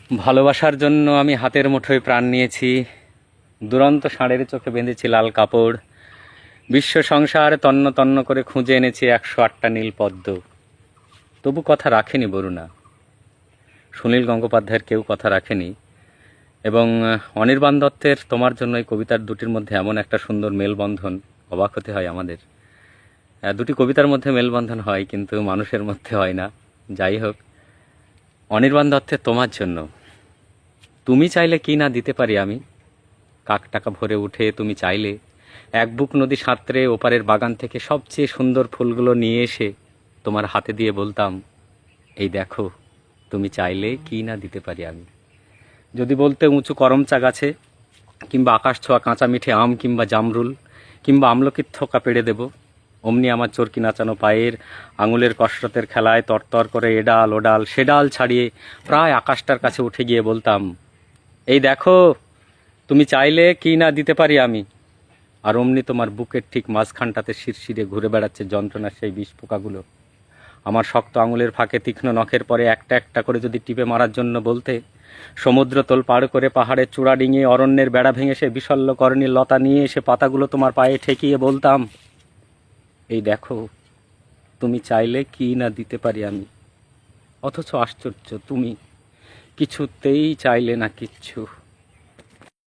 ভালোবাসার জন্য আমি হাতের মুঠোয় প্রাণ নিয়েছি, দুরন্ত ষাঁড়ের চোখে বেঁধেছি লাল কাপড়, বিশ্ব সংসার তন্ন তন্ন করে খুঁজে এনেছি 108টা নীল পদ্ম। তবু কথা রাখেনি বরুণা। সুনীল গঙ্গোপাধ্যায়ের কেউ কথা রাখেনি। এবং অনির্বাণ দত্তের তোমার জন্য এই কবিতার দুটির মধ্যে এমন একটা সুন্দর মেলবন্ধন, অবাক হতে হয় আমাদের। দুটি কবিতার মধ্যে মেলবন্ধন হয়, কিন্তু মানুষের মধ্যে হয় না। যাই হোক, অনির্বাণ দত্তের তোমার জন্য, তুমি চাইলে কি না দিতে পারি আমি। কাক টাকা ভরে উঠে তুমি চাইলে এক বুক নদী সাঁতরে ওপারের বাগান থেকে সবচেয়ে সুন্দর ফুলগুলো নিয়ে এসে তোমার হাতে দিয়ে বলতাম, এই দেখো, তুমি চাইলে কি না দিতে পারি আমি। যদি বলতে উঁচু করমচা গাছে, কিংবা আকাশ ছোঁয়া কাঁচা মিঠে আম, কিংবা জামরুল, কিংবা আমলকির থোকা পেড়ে দেব, অমনি আমার চরকি নাচানো পায়ের আঙুলের কসরতের খেলায় তরতর করে এডাল ওডাল সেডাল ছাড়িয়ে প্রায় আকাশটার কাছে উঠে গিয়ে বলতাম, এই দেখো, তুমি চাইলে কি না দিতে পারি আমি। আর অমনি তোমার বুকের ঠিক মাঝখানটাতে শিরশিরে ঘুরে বেড়াচ্ছে যন্ত্রণার সেই বিষ পোকাগুলো। আমার শক্ত আঙুলের ফাঁকে তীক্ষ্ণ নখের পরে একটা একটা করে যদি টিপে মারার জন্য বলতে, সমুদ্র তোল পার করে পাহাড়ের চূড়া ডিঙিয়ে অরণ্যের বেড়া ভেঙে সে বিশল্য করণীর লতা নিয়ে এসে পাতাগুলো তোমার পায়ে ঠেকিয়ে বলতাম, এই দেখো, তুমি চাইলে কি না দিতে পারি আমি। অথচ আশ্চর্য, তুমি কিছুতেই চাইলে না কিচ্ছু।